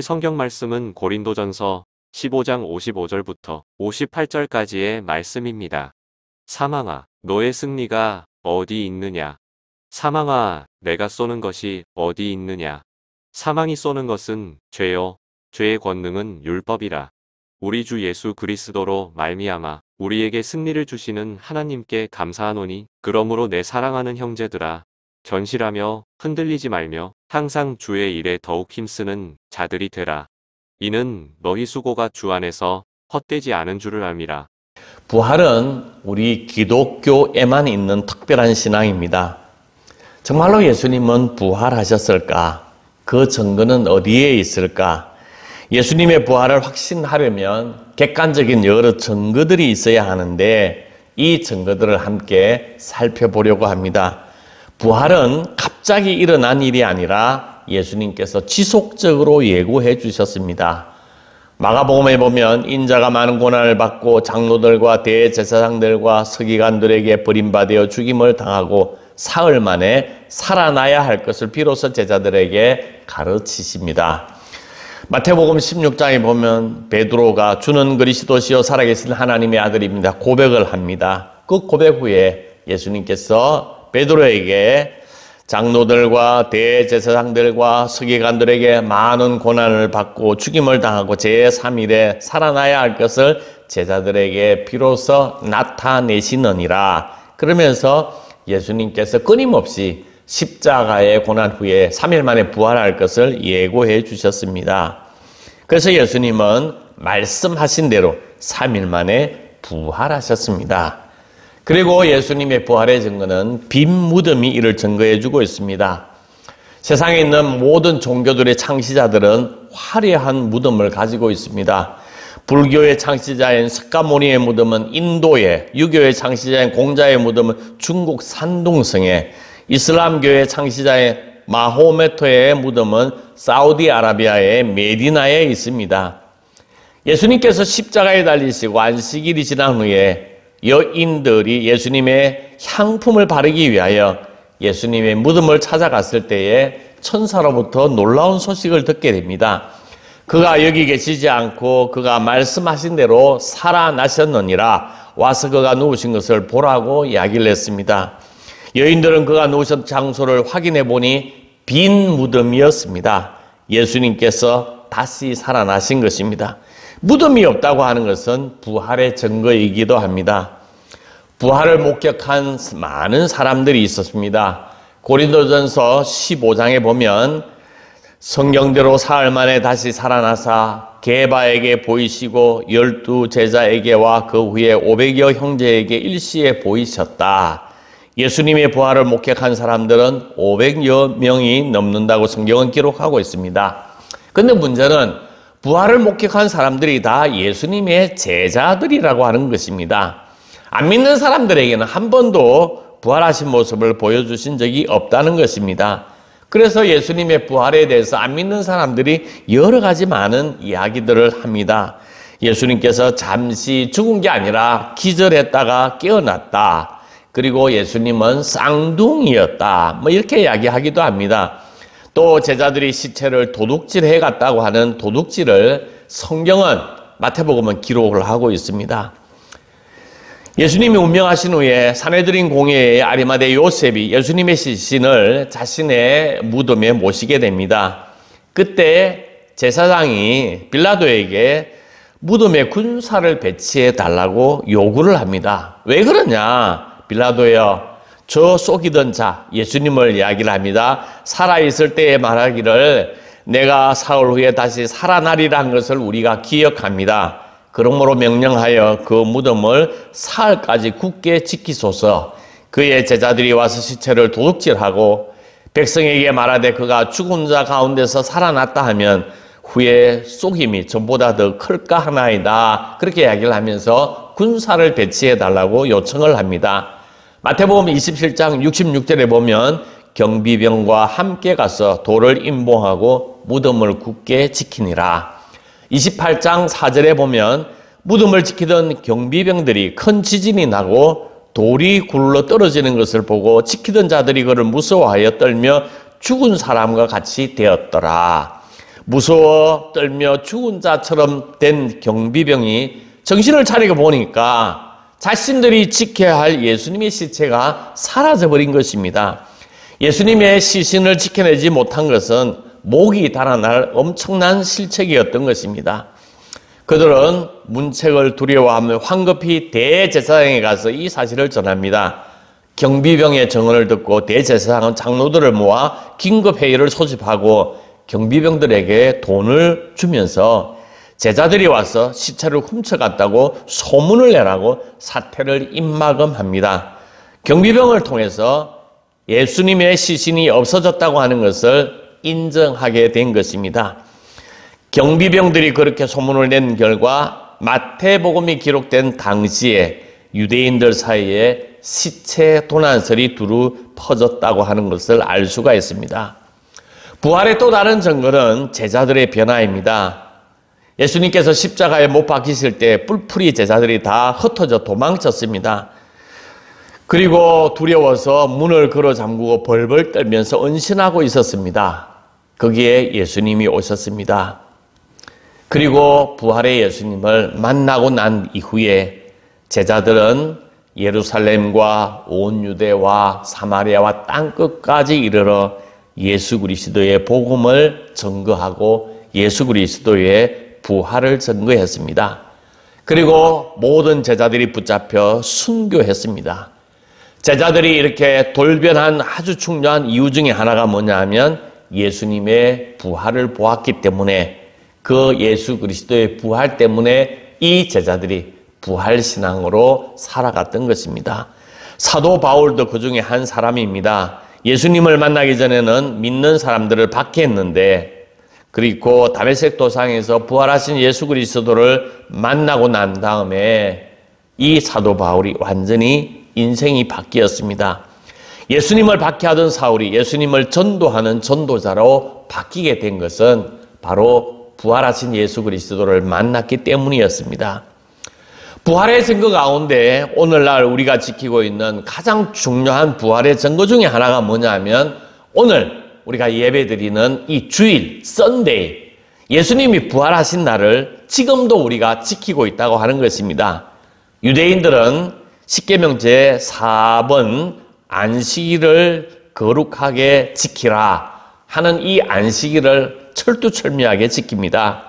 오늘 성경 말씀은 고린도전서 15장 55절부터 58절까지의 말씀입니다. 사망아, 너의 승리가 어디 있느냐? 사망아, 내가 쏘는 것이 어디 있느냐? 사망이 쏘는 것은 죄요, 죄의 권능은 율법이라. 우리 주 예수 그리스도로 말미암아 우리에게 승리를 주시는 하나님께 감사하노니, 그러므로 내 사랑하는 형제들아, 견실하며 흔들리지 말며 항상 주의 일에 더욱 힘쓰는 자들이 되라. 이는 너희 수고가 주 안에서 헛되지 않은 줄을 알미라. 부활은 우리 기독교에만 있는 특별한 신앙입니다. 정말로 예수님은 부활하셨을까? 그 증거는 어디에 있을까? 예수님의 부활을 확신하려면 객관적인 여러 증거들이 있어야 하는데, 이 증거들을 함께 살펴보려고 합니다. 부활은 갑자기 일어난 일이 아니라 예수님께서 지속적으로 예고해 주셨습니다. 마가복음에 보면 인자가 많은 고난을 받고 장로들과 대제사장들과 서기관들에게 버림받아 죽임을 당하고 사흘 만에 살아나야 할 것을 비로소 제자들에게 가르치십니다. 마태복음 16장에 보면 베드로가 주는 그리스도시요 살아계신 하나님의 아들입니다 고백을 합니다. 그 고백 후에 예수님께서 베드로에게 장로들과 대제사장들과 서기관들에게 많은 고난을 받고 죽임을 당하고 제3일에 살아나야 할 것을 제자들에게 비로소 나타내시느니라. 그러면서 예수님께서 끊임없이 십자가의 고난 후에 3일 만에 부활할 것을 예고해 주셨습니다. 그래서 예수님은 말씀하신 대로 3일 만에 부활하셨습니다. 그리고 예수님의 부활의 증거는 빈 무덤이 이를 증거해 주고 있습니다. 세상에 있는 모든 종교들의 창시자들은 화려한 무덤을 가지고 있습니다. 불교의 창시자인 석가모니의 무덤은 인도에, 유교의 창시자인 공자의 무덤은 중국 산둥성에, 이슬람교의 창시자인 마호메토의 무덤은 사우디아라비아의 메디나에 있습니다. 예수님께서 십자가에 달리시고 안식일이 지난 후에 여인들이 예수님의 향품을 바르기 위하여 예수님의 무덤을 찾아갔을 때에 천사로부터 놀라운 소식을 듣게 됩니다. 그가 여기 계시지 않고 그가 말씀하신 대로 살아나셨느니라. 와서 그가 누우신 것을 보라고 이야기를 했습니다. 여인들은 그가 누우신 장소를 확인해 보니 빈 무덤이었습니다. 예수님께서 다시 살아나신 것입니다. 무덤이 없다고 하는 것은 부활의 증거이기도 합니다. 부활을 목격한 많은 사람들이 있었습니다. 고린도전서 15장에 보면 성경대로 사흘 만에 다시 살아나사 게바에게 보이시고 12제자에게와 그 후에 500여 형제에게 일시에 보이셨다. 예수님의 부활을 목격한 사람들은 500여 명이 넘는다고 성경은 기록하고 있습니다. 그런데 문제는 부활을 목격한 사람들이 다 예수님의 제자들이라고 하는 것입니다. 안 믿는 사람들에게는 한 번도 부활하신 모습을 보여주신 적이 없다는 것입니다. 그래서 예수님의 부활에 대해서 안 믿는 사람들이 여러 가지 많은 이야기들을 합니다. 예수님께서 잠시 죽은 게 아니라 기절했다가 깨어났다. 그리고 예수님은 쌍둥이였다. 이렇게 이야기하기도 합니다. 또 제자들이 시체를 도둑질해 갔다고 하는 도둑질을 성경은 마태복음은 기록을 하고 있습니다. 예수님이 운명하신 후에 산헤드린 공회의 아리마대 요셉이 예수님의 시신을 자신의 무덤에 모시게 됩니다. 그때 제사장이 빌라도에게 무덤에 군사를 배치해 달라고 요구를 합니다. 왜 그러냐? 빌라도여, 저 속이던 자 예수님을 이야기를 합니다. 살아있을 때에 말하기를 내가 사흘 후에 다시 살아나리라는 것을 우리가 기억합니다. 그러므로 명령하여 그 무덤을 사흘까지 굳게 지키소서. 그의 제자들이 와서 시체를 도둑질하고 백성에게 말하되 그가 죽은 자 가운데서 살아났다 하면 후에 속임이 전보다 더 클까 하나이다. 그렇게 이야기를 하면서 군사를 배치해 달라고 요청을 합니다. 마태복음 27장 66절에 보면 경비병과 함께 가서 돌을 임봉하고 무덤을 굳게 지키니라. 28장 4절에 보면 무덤을 지키던 경비병들이 큰 지진이 나고 돌이 굴러 떨어지는 것을 보고 지키던 자들이 그를 무서워하여 떨며 죽은 사람과 같이 되었더라. 무서워 떨며 죽은 자처럼 된 경비병이 정신을 차리고 보니까 자신들이 지켜야 할 예수님의 시체가 사라져버린 것입니다. 예수님의 시신을 지켜내지 못한 것은 목이 달아날 엄청난 실책이었던 것입니다. 그들은 문책을 두려워하며 황급히 대제사장에 가서 이 사실을 전합니다. 경비병의 증언을 듣고 대제사장은 장로들을 모아 긴급회의를 소집하고 경비병들에게 돈을 주면서 제자들이 와서 시체를 훔쳐갔다고 소문을 내라고 사태를 입막음합니다. 경비병을 통해서 예수님의 시신이 없어졌다고 하는 것을 인정하게 된 것입니다. 경비병들이 그렇게 소문을 낸 결과 마태복음이 기록된 당시에 유대인들 사이에 시체 도난설이 두루 퍼졌다고 하는 것을 알 수가 있습니다. 부활의 또 다른 증거는 제자들의 변화입니다. 예수님께서 십자가에 못 박히실 때 뿔풀이 제자들이 다 흩어져 도망쳤습니다. 그리고 두려워서 문을 걸어 잠그고 벌벌 떨면서 은신하고 있었습니다. 거기에 예수님이 오셨습니다. 그리고 부활의 예수님을 만나고 난 이후에 제자들은 예루살렘과 온 유대와 사마리아와 땅끝까지 이르러 예수 그리스도의 복음을 증거하고 예수 그리스도의 부활을 증거했습니다. 그리고 모든 제자들이 붙잡혀 순교했습니다. 제자들이 이렇게 돌변한 아주 중요한 이유 중에 하나가 뭐냐 하면 예수님의 부활을 보았기 때문에 그 예수 그리스도의 부활 때문에 이 제자들이 부활신앙으로 살아갔던 것입니다. 사도 바울도 그 중에 한 사람입니다. 예수님을 만나기 전에는 믿는 사람들을 박해했는데 그리고 다메섹 도상에서 부활하신 예수 그리스도를 만나고 난 다음에 이 사도 바울이 완전히 인생이 바뀌었습니다. 예수님을 박해하던 사울이 예수님을 전도하는 전도자로 바뀌게 된 것은 바로 부활하신 예수 그리스도를 만났기 때문이었습니다. 부활의 증거 가운데 오늘날 우리가 지키고 있는 가장 중요한 부활의 증거 중에 하나가 뭐냐면 오늘 우리가 예배드리는 이 주일, 썬데이, 예수님이 부활하신 날을 지금도 우리가 지키고 있다고 하는 것입니다. 유대인들은 십계명 제4번 안식일을 거룩하게 지키라 하는 이 안식일을 철두철미하게 지킵니다.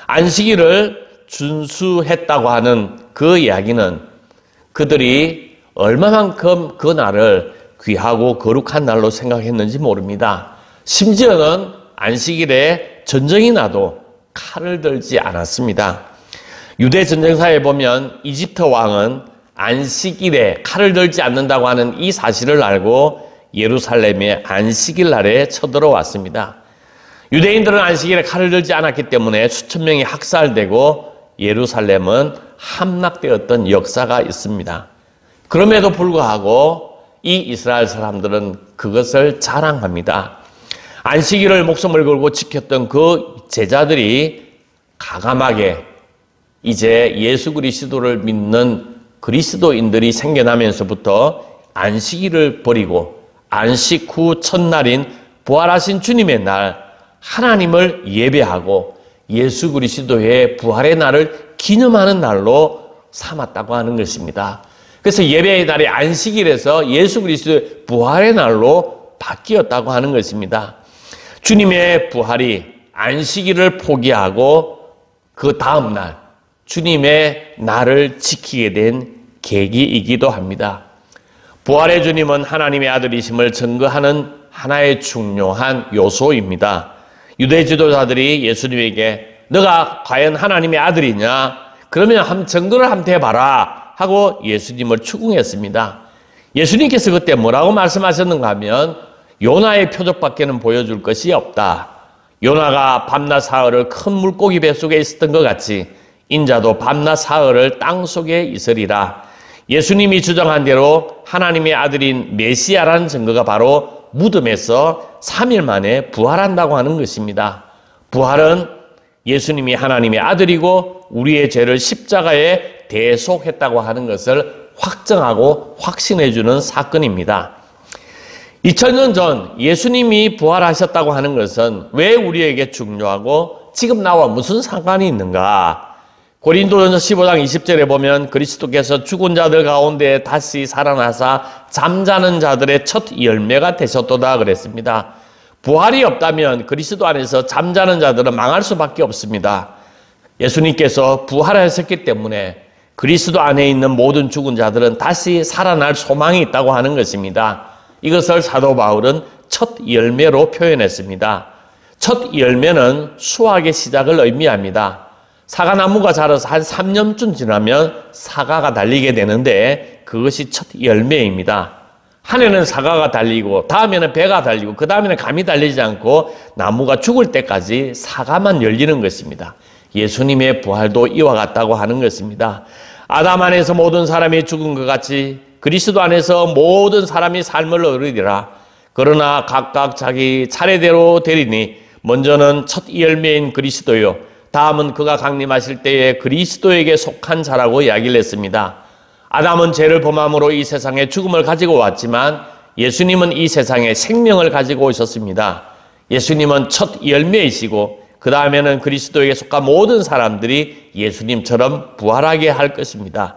안식일을 준수했다고 하는 그 이야기는 그들이 얼마만큼 그 날을 귀하고 거룩한 날로 생각했는지 모릅니다. 심지어는 안식일에 전쟁이 나도 칼을 들지 않았습니다. 유대 전쟁사에 보면 이집트 왕은 안식일에 칼을 들지 않는다고 하는 이 사실을 알고 예루살렘에 안식일 날에 쳐들어왔습니다. 유대인들은 안식일에 칼을 들지 않았기 때문에 수천 명이 학살되고 예루살렘은 함락되었던 역사가 있습니다. 그럼에도 불구하고 이 이스라엘 사람들은 그것을 자랑합니다. 안식일을 목숨을 걸고 지켰던 그 제자들이 가감하게 이제 예수 그리스도를 믿는 그리스도인들이 생겨나면서부터 안식일을 버리고 안식 후 첫날인 부활하신 주님의 날 하나님을 예배하고 예수 그리스도의 부활의 날을 기념하는 날로 삼았다고 하는 것입니다. 그래서 예배의 날이 안식일에서 예수 그리스도의 부활의 날로 바뀌었다고 하는 것입니다. 주님의 부활이 안식일을 포기하고 그 다음 날 주님의 날을 지키게 된 계기이기도 합니다. 부활의 주님은 하나님의 아들이심을 증거하는 하나의 중요한 요소입니다. 유대 지도자들이 예수님에게 너가 과연 하나님의 아들이냐? 그러면 증거를 한번 대봐라 하고 예수님을 추궁했습니다. 예수님께서 그때 뭐라고 말씀하셨는가 하면 요나의 표적밖에는 보여줄 것이 없다. 요나가 밤낮 사흘을 큰 물고기 뱃속에 있었던 것 같이 인자도 밤낮 사흘을 땅속에 있으리라. 예수님이 주장한 대로 하나님의 아들인 메시아라는 증거가 바로 무덤에서 3일 만에 부활한다고 하는 것입니다. 부활은 예수님이 하나님의 아들이고 우리의 죄를 십자가에 대속했다고 하는 것을 확정하고 확신해 주는 사건입니다. 2000년 전 예수님이 부활하셨다고 하는 것은 왜 우리에게 중요하고 지금 나와 무슨 상관이 있는가? 고린도전서 15장 20절에 보면 그리스도께서 죽은 자들 가운데 다시 살아나사 잠자는 자들의 첫 열매가 되셨도다 그랬습니다. 부활이 없다면 그리스도 안에서 잠자는 자들은 망할 수밖에 없습니다. 예수님께서 부활하셨기 때문에 그리스도 안에 있는 모든 죽은 자들은 다시 살아날 소망이 있다고 하는 것입니다. 이것을 사도 바울은 첫 열매로 표현했습니다. 첫 열매는 수확의 시작을 의미합니다. 사과나무가 자라서 한 3년쯤 지나면 사과가 달리게 되는데 그것이 첫 열매입니다. 한 해는 사과가 달리고 다음에는 배가 달리고 그 다음에는 감이 달리지 않고 나무가 죽을 때까지 사과만 열리는 것입니다. 예수님의 부활도 이와 같다고 하는 것입니다. 아담 안에서 모든 사람이 죽은 것 같이 그리스도 안에서 모든 사람이 삶을 얻으리라. 그러나 각각 자기 차례대로 되리니 먼저는 첫 열매인 그리스도요, 다음은 그가 강림하실 때에 그리스도에게 속한 자라고 이야기를 했습니다. 아담은 죄를 범함으로 이 세상에 죽음을 가지고 왔지만 예수님은 이 세상에 생명을 가지고 오셨습니다. 예수님은 첫 열매이시고 그 다음에는 그리스도에게 속한 모든 사람들이 예수님처럼 부활하게 할 것입니다.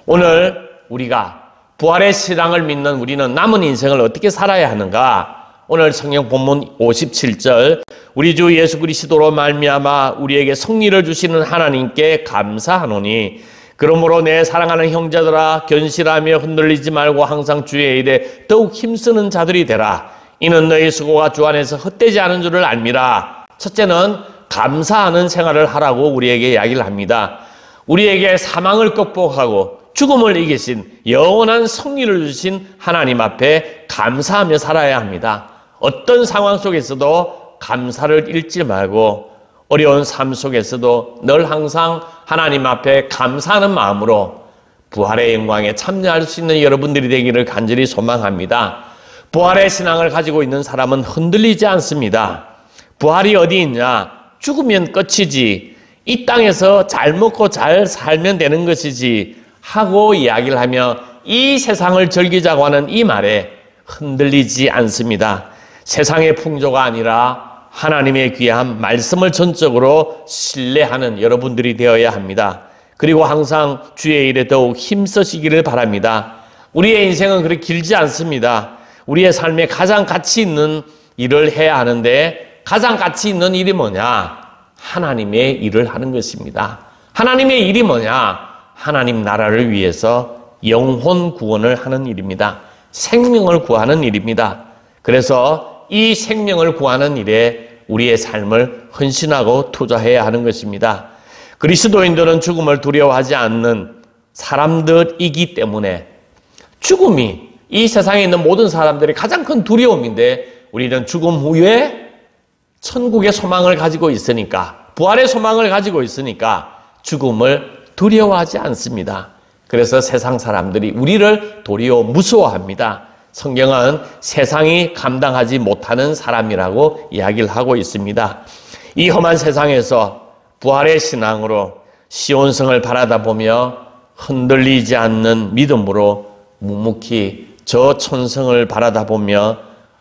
오늘 우리가 부활의 신앙을 믿는 우리는 남은 인생을 어떻게 살아야 하는가? 오늘 성경 본문 57절, 우리 주 예수 그리스도로 말미암아 우리에게 승리를 주시는 하나님께 감사하노니 그러므로 내 사랑하는 형제들아 견실하며 흔들리지 말고 항상 주의 일에 더욱 힘쓰는 자들이 되라. 이는 너희 수고가 주 안에서 헛되지 않은 줄을 알미라. 첫째는 감사하는 생활을 하라고 우리에게 이야기를 합니다. 우리에게 사망을 극복하고 죽음을 이기신 영원한 승리를 주신 하나님 앞에 감사하며 살아야 합니다. 어떤 상황 속에서도 감사를 잃지 말고 어려운 삶 속에서도 늘 항상 하나님 앞에 감사하는 마음으로 부활의 영광에 참여할 수 있는 여러분들이 되기를 간절히 소망합니다. 부활의 신앙을 가지고 있는 사람은 흔들리지 않습니다. 부활이 어디 있냐? 죽으면 끝이지. 이 땅에서 잘 먹고 잘 살면 되는 것이지 하고 이야기를 하며 이 세상을 즐기자고 하는 이 말에 흔들리지 않습니다. 세상의 풍조가 아니라 하나님의 귀한 말씀을 전적으로 신뢰하는 여러분들이 되어야 합니다. 그리고 항상 주의 일에 더욱 힘쓰시기를 바랍니다. 우리의 인생은 그렇게 길지 않습니다. 우리의 삶에 가장 가치 있는 일을 해야 하는데 가장 가치 있는 일이 뭐냐? 하나님의 일을 하는 것입니다. 하나님의 일이 뭐냐? 하나님 나라를 위해서 영혼 구원을 하는 일입니다. 생명을 구하는 일입니다. 그래서 이 생명을 구하는 일에 우리의 삶을 헌신하고 투자해야 하는 것입니다. 그리스도인들은 죽음을 두려워하지 않는 사람들이기 때문에 죽음이 이 세상에 있는 모든 사람들의 가장 큰 두려움인데 우리는 죽음 후에 천국의 소망을 가지고 있으니까 부활의 소망을 가지고 있으니까 죽음을 두려워하지 않습니다. 그래서 세상 사람들이 우리를 도리어 무서워합니다. 성경은 세상이 감당하지 못하는 사람이라고 이야기를 하고 있습니다. 이 험한 세상에서 부활의 신앙으로 시온성을 바라다보며 흔들리지 않는 믿음으로 묵묵히 저 천성을 바라다보며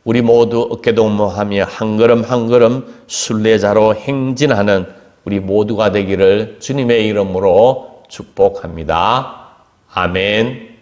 우리 모두 어깨동무하며 한 걸음 한 걸음 순례자로 행진하는 우리 모두가 되기를 주님의 이름으로 축복합니다. 아멘.